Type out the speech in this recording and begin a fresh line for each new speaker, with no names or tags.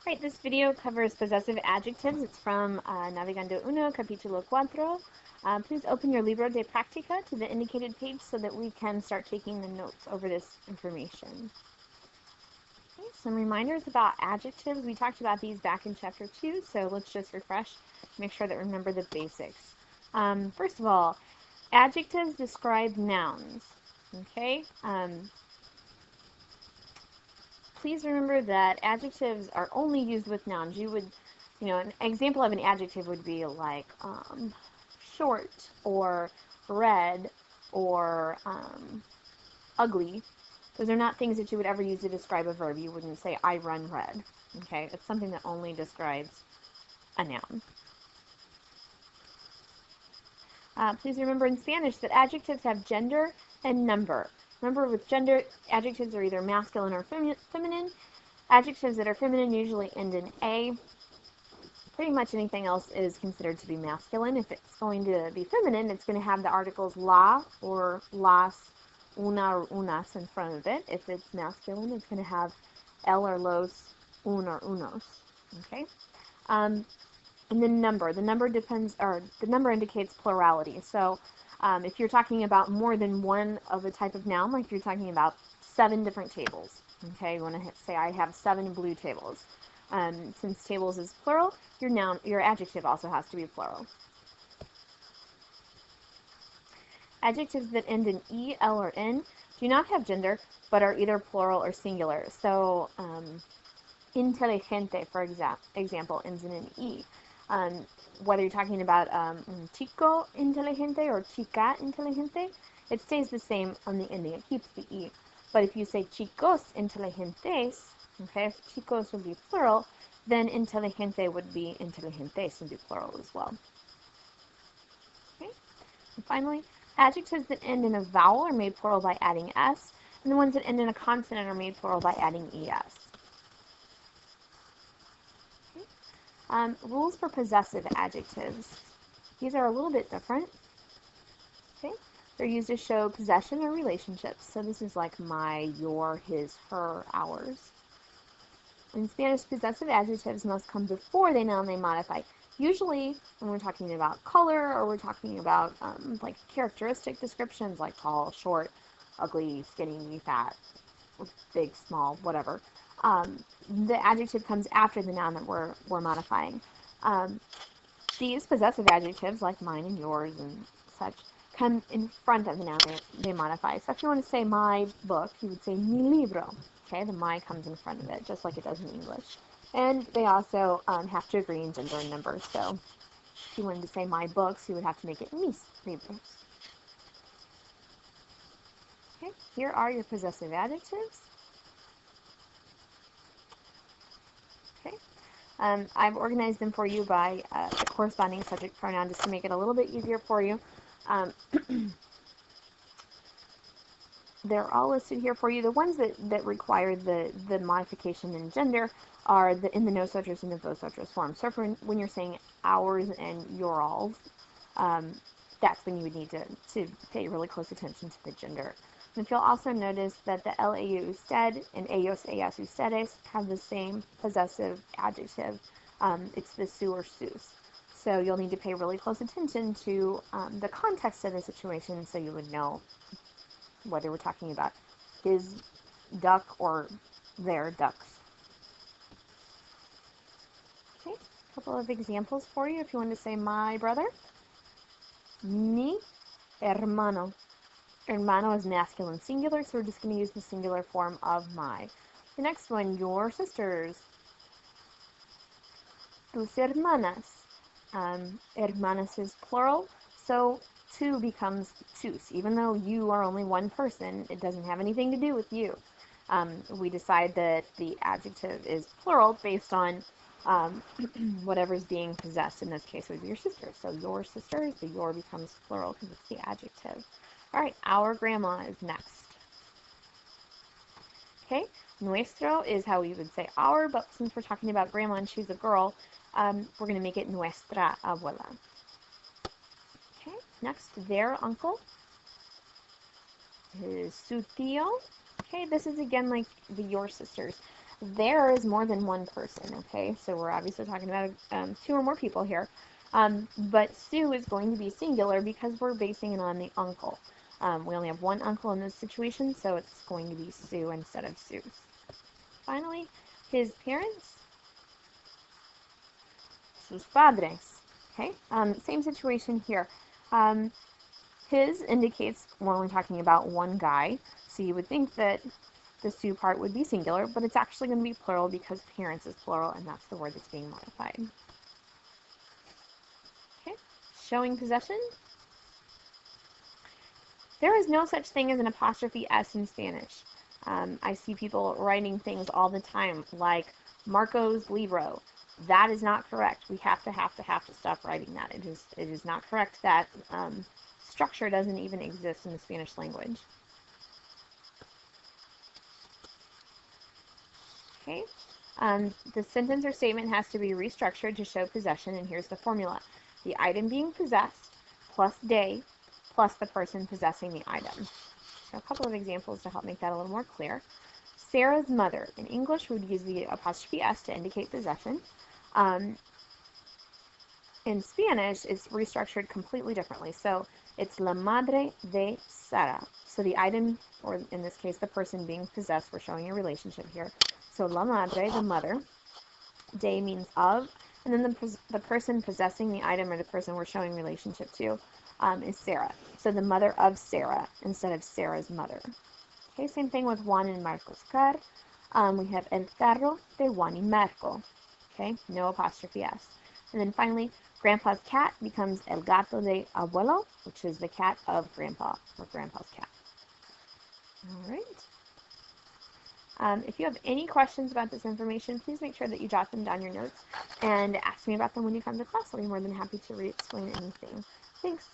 Right, this video covers possessive adjectives. It's from Navegando Uno, capítulo 4. Please open your libro de práctica to the indicated page so that we can start taking the notes over this information. Okay, some reminders about adjectives. We talked about these back in chapter 2, so let's just refresh, make sure that we remember the basics. First of all, adjectives describe nouns. Okay. Please remember that adjectives are only used with nouns. An example of an adjective would be like short or red or ugly. Those are not things that you would ever use to describe a verb. You wouldn't say, I run red. Okay, it's something that only describes a noun. Please remember in Spanish that adjectives have gender and number. Remember, with gender, adjectives are either masculine or feminine. Adjectives that are feminine usually end in A. Pretty much anything else is considered to be masculine. If it's going to be feminine, it's going to have the articles la or las, una or unas in front of it. If it's masculine, it's going to have el or los, un or unos. Okay? And then number. The number indicates plurality. So if you're talking about more than one of a type of noun, like if you're talking about 7 different tables, okay, you want to say I have 7 blue tables. Since tables is plural, your adjective also has to be plural. Adjectives that end in E, L, or N do not have gender, but are either plural or singular. So inteligente, for example, ends in an E. Whether you're talking about chico inteligente or chica inteligente, it stays the same on the ending. It keeps the E. But if you say chicos inteligentes, okay, if chicos would be plural, then inteligente would be inteligentes and be plural as well. Okay. And finally, adjectives that end in a vowel are made plural by adding S, and the ones that end in a consonant are made plural by adding ES. Rules for possessive adjectives. These are a little bit different. Okay, they're used to show possession or relationships. So this is like my, your, his, her, ours. In Spanish, possessive adjectives must come before the noun they modify. Usually, when we're talking about color or we're talking about like characteristic descriptions like tall, short, ugly, skinny, fat, big, small, whatever. The adjective comes after the noun that we're modifying. These possessive adjectives, like mine and yours and such, come in front of the noun they modify. So if you want to say my book, you would say mi libro. Okay, the my comes in front of it, just like it does in English. And they also have to agree in gender and number. So if you wanted to say my books, you would have to make it mis libros. Okay, here are your possessive adjectives. I've organized them for you by the corresponding subject pronoun just to make it a little bit easier for you. They're all listed here for you. The ones that require the modification in gender are in the nosotros and the vosotros form. So when you're saying ours and your alls, that's when you would need to pay really close attention to the gender. And if you'll also notice that the LAU usted and ellos, ellas, ustedes have the same possessive adjective. It's the su or sus. So you'll need to pay really close attention to the context of the situation so you would know whether we're talking about his duck or their ducks. Okay, a couple of examples for you if you want to say my brother. Mi hermano. Hermano is masculine singular, so we're just going to use the singular form of my. The next one, your sisters. Tus hermanas. Hermanas is plural, so two becomes tus. Even though you are only one person, it doesn't have anything to do with you. We decide that the adjective is plural based on whatever's being possessed. In this case, it would be your sister. So your sisters, the your becomes plural because it's the adjective. All right, our grandma is next. Okay, nuestro is how we would say our, but since we're talking about grandma and she's a girl, we're going to make it nuestra abuela. Okay, next, their uncle is su tío. Okay, this is again like the your sisters. There is more than one person, okay? So we're obviously talking about two or more people here. But Sue is going to be singular because we're basing it on the uncle. We only have one uncle in this situation, so it's going to be Sue instead of Sue's. Finally, his parents, sus padres. Okay, same situation here. His indicates when we're talking about one guy, so you would think that the Sue part would be singular, but it's actually going to be plural because parents is plural, and that's the word that's being modified. Okay, showing possession. There is no such thing as an apostrophe S in Spanish. I see people writing things all the time, like Marco's libro. That is not correct. We have to stop writing that. It is not correct. That structure doesn't even exist in the Spanish language. Okay. The sentence or statement has to be restructured to show possession, and here's the formula. The item being possessed plus de plus the person possessing the item. So a couple of examples to help make that a little more clear. Sarah's mother. In English, we would use the apostrophe S to indicate possession. In Spanish, it's restructured completely differently. So it's la madre de Sara. So the item, or in this case, the person being possessed, we're showing a relationship here. So la madre, the mother. De means of. And then the person possessing the item, or the person we're showing relationship to, is Sarah. So the mother of Sarah instead of Sarah's mother. Okay, same thing with Juan and Marco's car. We have el carro de Juan y Marco. Okay, no apostrophe S. And then finally, Grandpa's cat becomes el gato de abuelo, which is the cat of Grandpa, or Grandpa's cat. All right. If you have any questions about this information, please make sure that you jot them down your notes and ask me about them when you come to class. I'll be more than happy to re-explain anything. Thanks.